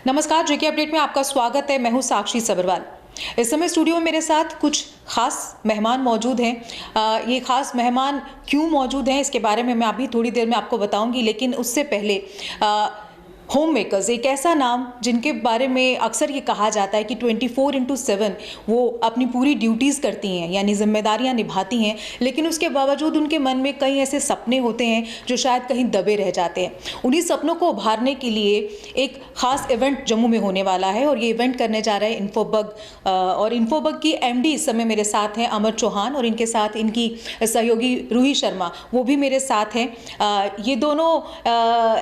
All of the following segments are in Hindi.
नमस्कार, जेके अपडेट में आपका स्वागत है। मैं हूं साक्षी सबरवाल। इस समय स्टूडियो में मेरे साथ कुछ खास मेहमान मौजूद हैं। ये खास मेहमान क्यों मौजूद हैं इसके बारे में मैं अभी थोड़ी देर में आपको बताऊंगी, लेकिन उससे पहले होम मेकर्स एक ऐसा नाम जिनके बारे में अक्सर ये कहा जाता है कि 24/7 वो अपनी पूरी ड्यूटीज़ करती हैं, यानी जिम्मेदारियां निभाती हैं, लेकिन उसके बावजूद उनके मन में कई ऐसे सपने होते हैं जो शायद कहीं दबे रह जाते हैं। उन्हीं सपनों को उभारने के लिए एक खास इवेंट जम्मू में होने वाला है और ये इवेंट करने जा रहे हैं इन्फोबग। और इन्फोबग की MD इस समय मेरे साथ हैं अमर चौहान, और इनके साथ इनकी सहयोगी रूही शर्मा, वो भी मेरे साथ हैं। ये दोनों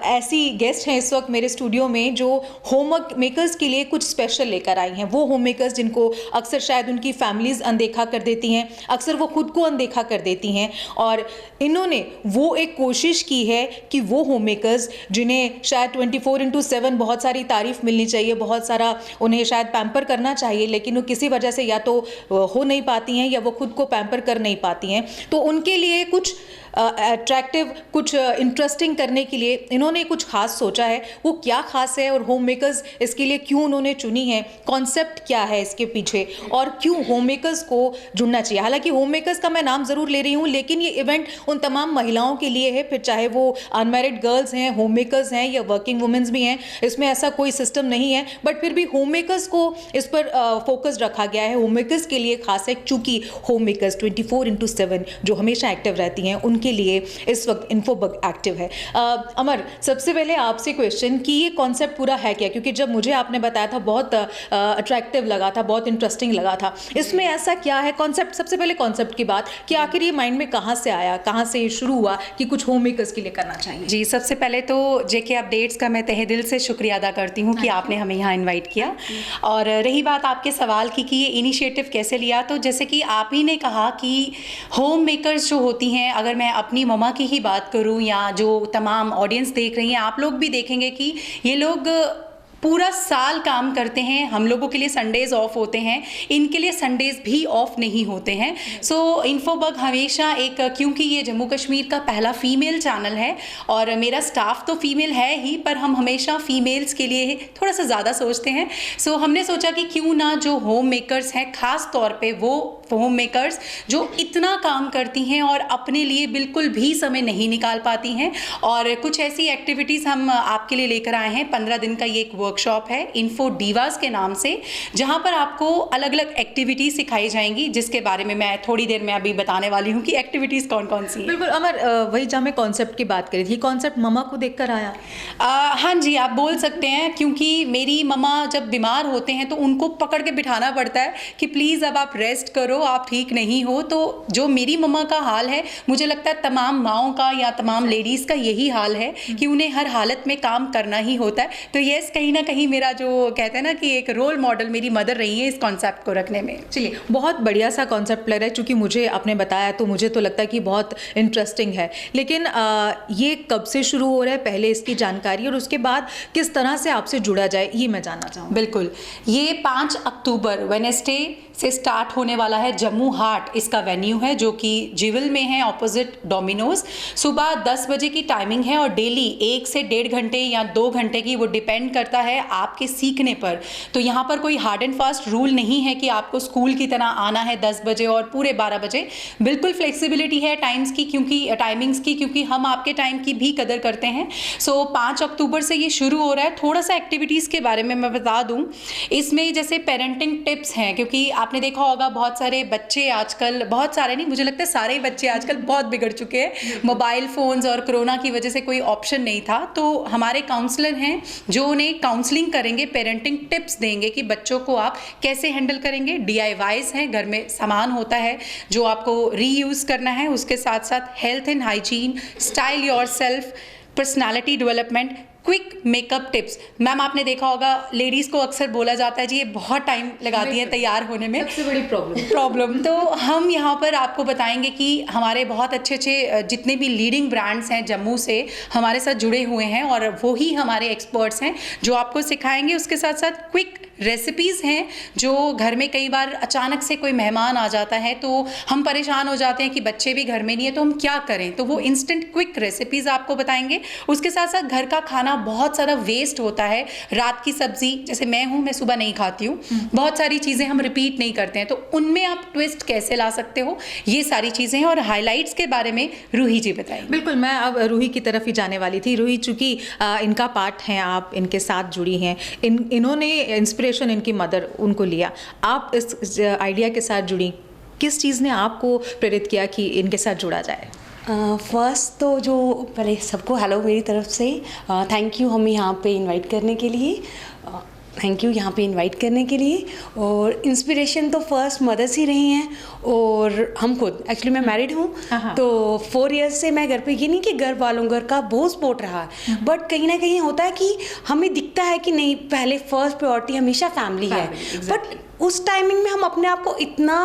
ऐसी गेस्ट हैं इस वक्त मेरे स्टूडियो में जो होम मेकर्स के लिए कुछ स्पेशल लेकर आई हैं। वो होम मेकर्स जिनको अक्सर शायद उनकी फैमिलीज अनदेखा कर देती हैं, अक्सर वो खुद को अनदेखा कर देती हैं, और इन्होंने वो एक कोशिश की है कि वो होम मेकर्स जिन्हें शायद 24/7 बहुत सारी तारीफ मिलनी चाहिए, बहुत सारा उन्हें शायद पैम्पर करना चाहिए, लेकिन वो किसी वजह से या तो हो नहीं पाती हैं या वो खुद को पैम्पर कर नहीं पाती हैं, तो उनके लिए कुछ अट्रैक्टिव, कुछ इंटरेस्टिंग करने के लिए इन्होंने कुछ खास सोचा है। वो क्या खास है और होम मेकर्स इसके लिए क्यों उन्होंने चुनी है, कॉन्सेप्ट क्या है इसके पीछे, और क्यों होम मेकर्स को जुड़ना चाहिए। हालांकि होम मेकर्स का मैं नाम ज़रूर ले रही हूँ, लेकिन ये इवेंट उन तमाम महिलाओं के लिए है, फिर चाहे वो अनमैरिड गर्ल्स हैं, होम मेकर्स हैं या वर्किंग वुमेंस भी हैं। इसमें ऐसा कोई सिस्टम नहीं है, बट फिर भी होम मेकर्स को इस पर फोकस रखा गया है। होम मेकर्स के लिए खास है क्योंकि होम मेकर्स 24/7 जो हमेशा एक्टिव रहती हैं, के लिए इस वक्त इन्फोबग एक्टिव है। अमर, सबसे पहले आपसे क्वेश्चन कि ये कॉन्सेप्ट पूरा है क्या, क्योंकि जब मुझे आपने बताया था बहुत अट्रैक्टिव लगा था, बहुत इंटरेस्टिंग लगा था। इसमें ऐसा क्या है कॉन्सेप्ट? सबसे पहले कॉन्सेप्ट की बात कि आखिर ये माइंड में कहाँ से आया, कहाँ से शुरू हुआ कि कुछ होम मेकर्स के लिए करना चाहिए? जी, सबसे पहले तो जेके अपडेट्स का मैं तहे दिल से शुक्रिया अदा करती हूँ कि आपने हमें यहाँ इन्वाइट किया। और रही बात आपके सवाल की कि ये इनिशिएटिव कैसे लिया, तो जैसे कि आप ही ने कहा कि होम मेकर्स जो होती हैं, अगर मैं अपनी मम्मा की ही बात करूं या जो तमाम ऑडियंस देख रही हैं, आप लोग भी देखेंगे कि ये लोग पूरा साल काम करते हैं। हम लोगों के लिए संडेज ऑफ होते हैं, इनके लिए संडेज भी ऑफ नहीं होते हैं। सो इन्फोबग हमेशा एक, क्योंकि ये जम्मू कश्मीर का पहला फीमेल चैनल है और मेरा स्टाफ तो फीमेल है ही, पर हम हमेशा फीमेल्स के लिए थोड़ा सा ज़्यादा सोचते हैं। सो हमने सोचा कि क्यों ना जो होम मेकर्स हैं, ख़ास तौर पे वो होम मेकर्स जो इतना काम करती हैं और अपने लिए बिल्कुल भी समय नहीं निकाल पाती हैं, और कुछ ऐसी एक्टिविटीज़ हम आपके लिए लेकर आए हैं। 15 दिन का ये एक वर्कशॉप है इन्फो डीवास के नाम से, जहां पर आपको अलग अलग एक्टिविटीज सिखाई जाएंगी, जिसके बारे में मैं थोड़ी देर में अभी बताने वाली हूं कि एक्टिविटीज कौन कौन सी हैं। बिल्कुल अमर, वही जहाँ मैं कॉन्सेप्ट की बात करी थी, कॉन्सेप्ट मम्मा को देखकर आया? हाँ जी, आप बोल सकते हैं, क्योंकि मेरी मम्मा जब बीमार होते हैं तो उनको पकड़ के बिठाना पड़ता है कि प्लीज़ अब आप रेस्ट करो, आप ठीक नहीं हो। तो जो मेरी मम्मा का हाल है, मुझे लगता है तमाम माँओं का या तमाम लेडीज़ का यही हाल है कि उन्हें हर हालत में काम करना ही होता है। तो यस, कहीं ना कहीं मेरा जो कहते हैं ना कि एक रोल मॉडल मेरी मदर रही है इस कॉन्सेप्ट को रखने में। चलिए, बहुत बढ़िया सा कॉन्सेप्ट लग रहा है, चूँकि मुझे आपने बताया तो मुझे तो लगता है कि बहुत इंटरेस्टिंग है। लेकिन ये कब से शुरू हो रहा है, पहले इसकी जानकारी, और उसके बाद किस तरह से आपसे जुड़ा जाए, ये मैं जानना चाहूँगी। बिल्कुल, ये 5 अक्टूबर वेडनेसडे से स्टार्ट होने वाला है। जम्मू हाट इसका वेन्यू है, जो कि जिवल में है, ऑपोजिट डोमिनोज। सुबह 10 बजे की टाइमिंग है और डेली 1 से 1.5 घंटे या 2 घंटे की, वो डिपेंड करता है आपके सीखने पर। तो यहाँ पर कोई हार्ड एंड फास्ट रूल नहीं है कि आपको स्कूल की तरह आना है 10 बजे और पूरे 12 बजे। बिल्कुल फ्लेक्सिबिलिटी है टाइमिंग्स की, क्योंकि हम आपके टाइम की भी कदर करते हैं। सो 5 अक्टूबर से ये शुरू हो रहा है। थोड़ा सा एक्टिविटीज़ के बारे में मैं बता दूँ, इसमें जैसे पेरेंटिंग टिप्स हैं, क्योंकि आपने देखा होगा बहुत सारे बच्चे आजकल, बहुत सारे नहीं, मुझे लगता है सारे बच्चे आजकल बहुत बिगड़ चुके हैं। मोबाइल फ़ोन्स और कोरोना की वजह से कोई ऑप्शन नहीं था, तो हमारे काउंसलर हैं जो उन्हें काउंसलिंग करेंगे, पेरेंटिंग टिप्स देंगे कि बच्चों को आप कैसे हैंडल करेंगे। DIYs हैं, घर में सामान होता है जो आपको रीयूज़ करना है, उसके साथ साथ health and hygiene, style yourself, personality development, quick makeup tips. Ma'am, आपने देखा होगा लेडीज़ को अक्सर बोला जाता है जी ये बहुत टाइम लगाती हैं तैयार होने में, सबसे बड़ी प्रॉब्लम। तो हम यहाँ पर आपको बताएंगे कि हमारे बहुत अच्छे अच्छे जितने भी लीडिंग ब्रांड्स हैं जम्मू से हमारे साथ जुड़े हुए हैं, और वो ही हमारे एक्सपर्ट्स हैं जो आपको सिखाएंगे। उसके साथ साथ क्विक रेसिपीज़ हैं जो घर में कई बार अचानक से कोई मेहमान आ जाता है तो हम परेशान हो जाते हैं कि बच्चे भी घर में नहीं है तो हम क्या करें, तो वो इंस्टेंट क्विक रेसिपीज़ आपको बताएंगे। उसके साथ साथ घर का खाना बहुत सारा वेस्ट होता है, रात की सब्जी जैसे मैं सुबह नहीं खाती हूँ, बहुत सारी चीज़ें हम रिपीट नहीं करते हैं, तो उनमें आप ट्विस्ट कैसे ला सकते हो, ये सारी चीज़ें हैं। और हाइलाइट्स के बारे में रूही जी बताएंगे। बिल्कुल, मैं अब रूही की तरफ ही जाने वाली थी। रूही, चूंकि इनका पार्ट है, आप इनके साथ जुड़ी हैं, इन्होंने इंस्पिरेशन इनकी मदर उनको लिया, आप इस आइडिया के साथ जुड़ी, किस चीज़ ने आपको प्रेरित किया कि इनके साथ जुड़ा जाए? फर्स्ट तो जो पहले सबको हेलो मेरी तरफ से, थैंक यू हमें यहाँ पे इनवाइट करने के लिए, थैंक यू यहाँ पे इनवाइट करने के लिए। और इंस्पिरेशन तो फर्स्ट मदर्स ही रही हैं और हम खुद, एक्चुअली मैं मैरिड हूँ तो 4 इयर्स से मैं घर पे, ये नहीं कि घर वालों घर का बहुत सपोर्ट रहा है, बट कहीं ना कहीं होता है कि हमें दिखता है कि नहीं, पहले फर्स्ट प्रायोरिटी हमेशा फैमिली है, बट उस टाइमिंग में हम अपने आप को इतना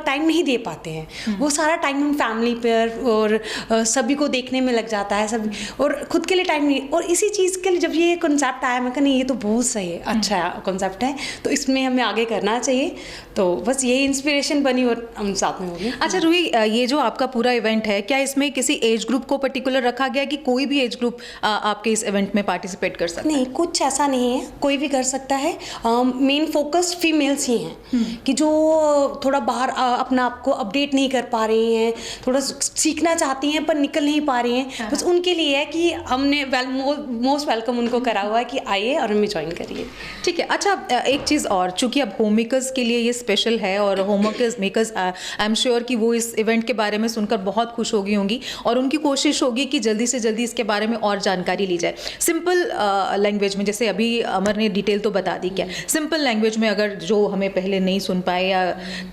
टाइम नहीं दे पाते हैं। वो सारा टाइम हम फैमिली पर और सभी को देखने में लग जाता है, सब, और खुद के लिए टाइम नहीं। और इसी चीज़ के लिए जब ये कॉन्सेप्ट आया, मैं कहा नहीं ये तो बहुत सही है, अच्छा कॉन्सेप्ट है, तो इसमें हमें आगे करना चाहिए। तो बस यही इंस्पिरेशन बनी और हम साथ में हो गए। अच्छा रूही, ये जो आपका पूरा इवेंट है, क्या इसमें किसी एज ग्रुप को पर्टिकुलर रखा गया कि कोई भी एज ग्रुप आपके इस इवेंट में पार्टिसिपेट कर सकता है? नहीं, कुछ ऐसा नहीं है, कोई भी कर सकता है। मेन फोकस फीमेल्स ही हैं कि जो थोड़ा बाहर अपना आप को अपडेट नहीं कर पा रही हैं, थोड़ा सीखना चाहती हैं पर निकल नहीं पा रही हैं, बस उनके लिए है कि हमने मोस्ट वेलकम उनको करा हुआ है कि आइए और हमें ज्वाइन करिए। ठीक है। अच्छा, एक चीज़ और, चूंकि अब होम मेकर्स के लिए ये स्पेशल है और home makers I am sure कि वो इस इवेंट के बारे में सुनकर बहुत खुश हो गई होंगी और उनकी कोशिश होगी कि जल्दी से जल्दी इसके बारे में और जानकारी ली जाए। सिंपल लैंग्वेज में, जैसे अभी अमर ने डिटेल तो बता दी, क्या सिंपल लैंग्वेज में, अगर जो हमें पहले नहीं सुन पाए या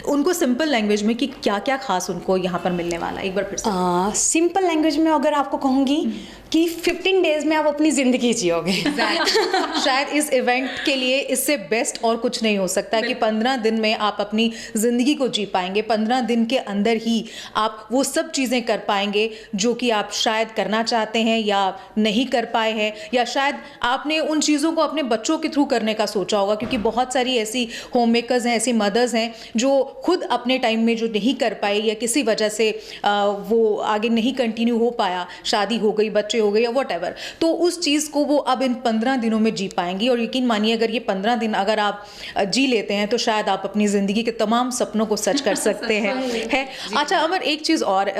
उनको सिंपल लैंग्वेज में कि क्या क्या खास उनको यहाँ पर मिलने वाला, एक बार फिर से। सिंपल लैंग्वेज में अगर आपको कहूँगी कि 15 डेज में आप अपनी ज़िंदगी जियोगे। शायद इस इवेंट के लिए इससे बेस्ट और कुछ नहीं हो सकता कि 15 दिन में आप अपनी ज़िंदगी को जी पाएंगे। 15 दिन के अंदर ही आप वो सब चीज़ें कर पाएंगे जो कि आप शायद करना चाहते हैं या नहीं कर पाए हैं, या शायद आपने उन चीज़ों को अपने बच्चों के थ्रू करने का सोचा होगा, क्योंकि बहुत सारी ऐसी होम मेकर्स हैं, ऐसी मदर्स हैं जो खुद अपने टाइम में जो नहीं कर पाई या किसी वजह से वो आगे नहीं कंटिन्यू हो पाया, शादी हो गई, बच्चे हो गए या व्हाटएवर, तो उस चीज़ को वो अब इन 15 दिनों में जी पाएंगी। और यकीन मानिए, अगर ये 15 दिन अगर आप जी लेते हैं तो शायद आप अपनी ज़िंदगी के तमाम सपनों को सच कर सकते हैं। है। अच्छा अमर, एक चीज़ और,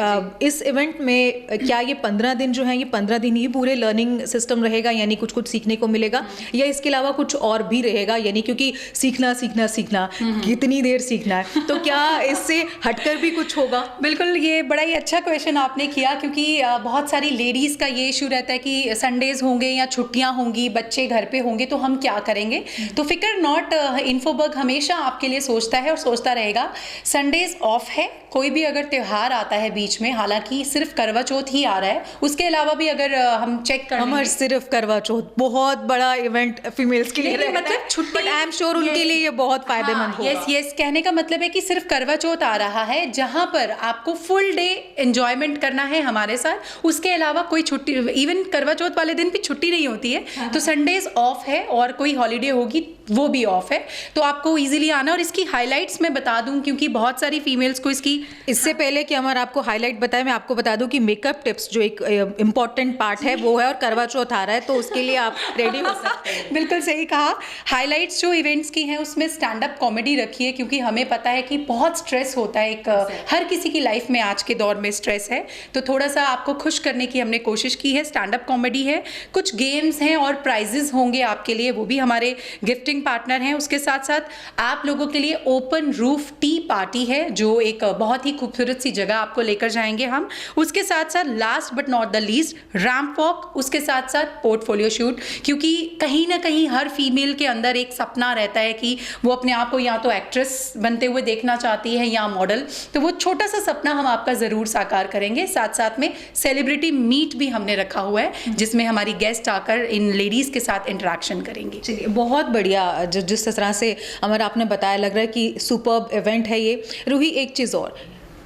इस इवेंट में क्या ये 15 दिन जो है, ये 15 दिन ही पूरे लर्निंग सिस्टम रहेगा, यानी कुछ कुछ सीखने को मिलेगा, या इसके अलावा कुछ और भी रहेगा? यानी क्योंकि सीखना सीखना सीखना, कितनी देर सीखना है, तो क्या इससे हटकर भी कुछ होगा? बिल्कुल, ये बड़ा ही अच्छा क्वेश्चन आपने किया, क्योंकि बहुत सारी लेडीज़ का ये इशू रहता है कि संडेज़ होंगे या छुट्टियां होंगी, बच्चे घर पे होंगे, तो हम क्या करेंगे। तो फिक्र नॉट, इन्फोबर्ग हमेशा आपके लिए सोचता है और सोचता रहेगा। संडेज़ ऑफ है, कोई भी अगर त्यौहार आता है बीच में, हालांकि सिर्फ करवा चौथ ही आ रहा है, उसके अलावा भी अगर हम चेक कर हमारे सिर्फ करवा चौथ बहुत बड़ा इवेंट फीमेल्स के लिए, मतलब छुट्टी, आई एम श्योर उनके लिए ये बहुत फायदेमंद होगा। यस यस, कहने का मतलब है कि सिर्फ करवा चौथ आ रहा है जहां पर आपको फुल डे एंजॉयमेंट करना है हमारे साथ, उसके अलावा कोई छुट्टी, इवन करवा चौथ वाले दिन भी छुट्टी नहीं होती है, तो संडेज ऑफ है और कोई हॉलीडे होगी वो भी ऑफ है, तो आपको इजीली आना। और इसकी हाइलाइट्स मैं बता दूं, क्योंकि बहुत सारी फीमेल्स को इससे पहले कि हमारा आपको हाईलाइट बताए, मैं आपको बता दूं कि मेकअप टिप्स जो एक इंपॉर्टेंट पार्ट है वो है, और करवा चौथ आ रहा है तो उसके लिए आप रेडी हो सकते हैं। बिल्कुल सही कहा। हाइलाइट्स जो इवेंट्स की हैं उसमें स्टैंड अप कॉमेडी रखी है, क्योंकि हमें पता है कि बहुत स्ट्रेस होता है, हर किसी की लाइफ में आज के दौर में स्ट्रेस है, तो थोड़ा सा आपको खुश करने की हमने कोशिश की है। स्टैंड अप कॉमेडी है, कुछ गेम्स हैं और प्राइजेस होंगे आपके लिए, वो भी हमारे गिफ्टिंग पार्टनर हैं। उसके साथ साथ आप लोगों के लिए ओपन रूफ टी पार्टी है, जो एक बहुत ही खूबसूरत सी जगह आपको लेकर जाएंगे हम। उसके साथ साथ last but not the least ramp walk, उसके साथ साथ पोर्टफोलियो शूट, क्योंकि कहीं ना कहीं हर फीमेल के अंदर एक सपना रहता है कि वो अपने आप को या तो एक्ट्रेस बनते हुए देखना चाहती है या मॉडल, तो वो छोटा सा सपना हम आपका ज़रूर साकार करेंगे। साथ साथ में सेलिब्रिटी मीट भी हमने रखा हुआ है, जिसमें हमारी गेस्ट आकर इन लेडीज़ के साथ इंटरेक्शन करेंगे। चलिए, बहुत बढ़िया, जिस तरह से अमर आपने बताया, लग रहा है कि सुपर्ब इवेंट है ये। रूही, एक चीज़ और,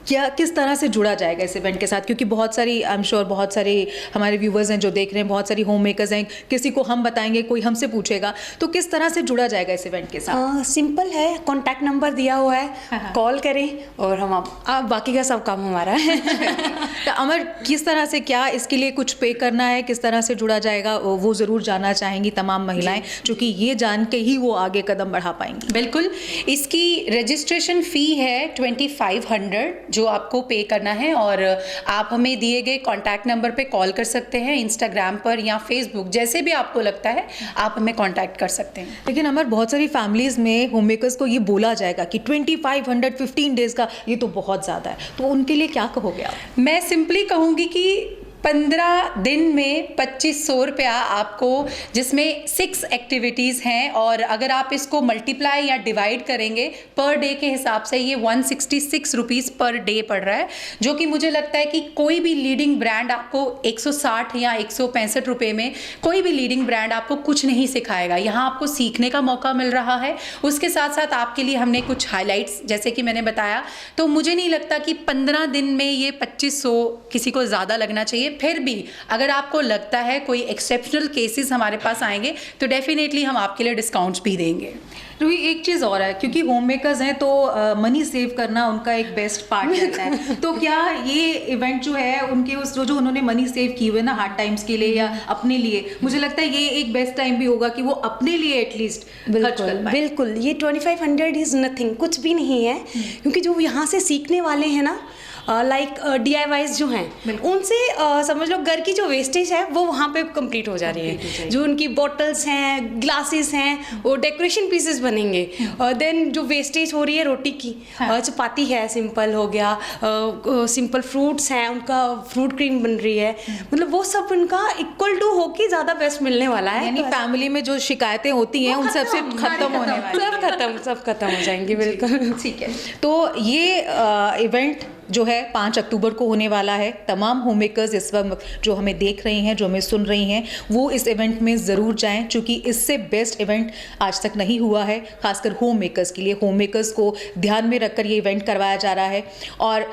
क्या किस तरह से जुड़ा जाएगा इस इवेंट के साथ, क्योंकि बहुत सारी आई एम श्योर बहुत सारे हमारे व्यूवर्स हैं जो देख रहे हैं, बहुत सारी होम मेकर्स हैं, किसी को हम बताएंगे, कोई हमसे पूछेगा, तो किस तरह से जुड़ा जाएगा इस इवेंट के साथ? सिंपल है, कॉन्टैक्ट नंबर दिया हुआ है, कॉल करें और हम आप बाकी का सब काम हमारा है। तो अमर, किस तरह से, क्या इसके लिए कुछ पे करना है, किस तरह से जुड़ा जाएगा, वो ज़रूर जानना चाहेंगी तमाम महिलाएं, क्योंकि ये जान के ही वो आगे कदम बढ़ा पाएंगी। बिल्कुल, इसकी रजिस्ट्रेशन फ़ी है 2500 जो आपको पे करना है, और आप हमें दिए गए कॉन्टैक्ट नंबर पे कॉल कर सकते हैं, इंस्टाग्राम पर या फेसबुक, जैसे भी आपको लगता है आप हमें कॉन्टैक्ट कर सकते हैं। लेकिन अमर, बहुत सारी फैमिलीज़ में होम मेकर्स को ये बोला जाएगा कि 2500 15 डेज़ का ये तो बहुत ज़्यादा है, तो उनके लिए क्या कहोगे आप? मैं सिंपली कहूँगी कि 15 दिन में 2500 रुपया आपको, जिसमें 6 एक्टिविटीज़ हैं, और अगर आप इसको मल्टीप्लाई या डिवाइड करेंगे पर डे के हिसाब से ये 166 रुपीज़ पर डे पड़ रहा है, जो कि मुझे लगता है कि कोई भी लीडिंग ब्रांड आपको 160 या 165 रुपये में कोई भी लीडिंग ब्रांड आपको कुछ नहीं सिखाएगा। यहाँ आपको सीखने का मौका मिल रहा है, उसके साथ साथ आपके लिए हमने कुछ हाईलाइट्स, जैसे कि मैंने बताया, तो मुझे नहीं लगता कि 15 दिन में ये 2500 किसी को ज़्यादा लगना चाहिए। फिर भी अगर आपको लगता है कोई एक्सेप्शनल केसेस हमारे पास आएंगे तो डेफिनेटली हम आपके लिए डिस्काउंट्स भी देंगे। रूही, एक चीज़ और है, क्योंकि होम मेकर्स हैं तो मनी सेव करना उनका एक बेस्ट पार्ट रहता है। तो क्या ये इवेंट जो है उनके उस जो उन्होंने मनी सेव किए हुए ना हार्ड टाइम्स के लिए या अपने लिए, मुझे लगता है ये एक बेस्ट टाइम भी होगा कि वो अपने लिए एटलीस्ट खर्च कर पाए। बिल्कुल, ये 2500 इज़ नथिंग, कुछ भी नहीं है, क्योंकि जो यहाँ से सीखने वाले हैं ना, लाइक DIYs जो हैं, उनसे समझ लो घर की जो वेस्टेज है वो वहाँ पे कंप्लीट हो जा रही है। जो उनकी बॉटल्स हैं, ग्लासेस हैं, वो डेकोरेशन पीसेस बनेंगे। देन जो वेस्टेज हो रही है रोटी की, चपाती है, सिंपल हो गया, सिंपल फ्रूट्स हैं, उनका फ्रूट क्रीम बन रही है, मतलब वो सब उनका इक्वल टू होके ज़्यादा बेस्ट मिलने वाला है। यानी फैमिली में जो शिकायतें होती हैं उन सबसे खत्म होने वाली, सब खत्म हो जाएंगी। बिल्कुल ठीक है। तो ये इवेंट जो है 5 अक्टूबर को होने वाला है। तमाम होम मेकर्स इस वक्त जो हमें देख रही हैं, जो हमें सुन रही हैं, वो इस इवेंट में ज़रूर जाएं, क्योंकि इससे बेस्ट इवेंट आज तक नहीं हुआ है, खासकर होम मेकर्स के लिए। होम मेकर्स को ध्यान में रखकर ये इवेंट करवाया जा रहा है, और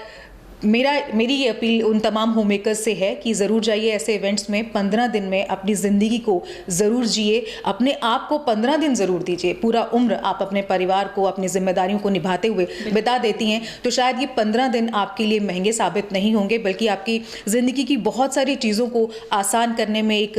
मेरी ये अपील उन तमाम होम मेकर्स से है कि ज़रूर जाइए ऐसे इवेंट्स में। 15 दिन में अपनी ज़िंदगी को ज़रूर जिए, अपने आप को 15 दिन ज़रूर दीजिए। पूरा उम्र आप अपने परिवार को, अपनी जिम्मेदारियों को निभाते हुए बिता देती हैं, तो शायद ये 15 दिन आपके लिए महंगे साबित नहीं होंगे, बल्कि आपकी ज़िंदगी की बहुत सारी चीज़ों को आसान करने में एक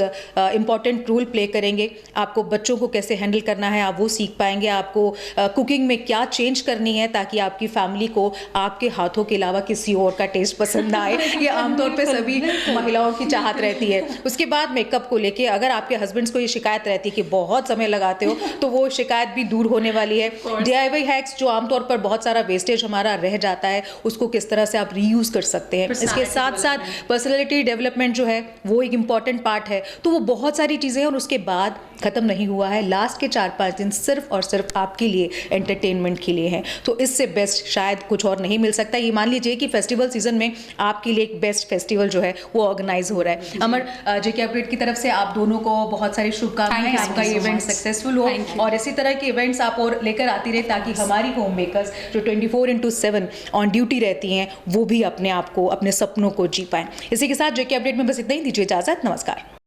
इम्पॉर्टेंट रोल प्ले करेंगे। आपको बच्चों को कैसे हैंडल करना है आप वो सीख पाएंगे, आपको कुकिंग में क्या चेंज करनी है ताकि आपकी फैमिली को आपके हाथों के अलावा किसी और का टेस्ट पसंद ना आए। ये आमतौर पे सभी महिलाओं की चाहत रहती है। उसके बाद मेकअप को लेके अगर आपके हस्बैंड्स को ये शिकायत रहती है कि बहुत समय लगाते हो, तो वो शिकायत भी दूर होने वाली है। DIY हैक्स, जो आमतौर पर बहुत सारा वेस्टेज हमारा रह जाता है, उसको किस तरह से आप रीयूज कर सकते हैं। इसके साथ साथ पर्सनैलिटी डेवलपमेंट जो है वो एक इम्पॉर्टेंट पार्ट है। तो वो बहुत सारी चीज़ें हैं, और उसके बाद खत्म नहीं हुआ है। लास्ट के 4-5 दिन सिर्फ और सिर्फ आपके लिए एंटरटेनमेंट के लिए हैं। तो इससे बेस्ट शायद कुछ और नहीं मिल सकता। ये मान लीजिए कि फेस्टिवल सीजन में आपके लिए एक बेस्ट फेस्टिवल जो है वो ऑर्गेनाइज हो रहा है। अमर, JK अपडेट की तरफ से आप दोनों को बहुत सारी शुभकामनाएं, आपका ये इवेंट सक्सेसफुल हो, और इसी तरह के इवेंट्स आप और लेकर आती रहे, ताकि हमारी होम मेकर्स जो 24/7 ऑन ड्यूटी रहती हैं वो भी अपने आप को, अपने सपनों को जी पाएं। इसी के साथ JK अपडेट में बस इतना ही। दीजिए इजाजत, नमस्कार।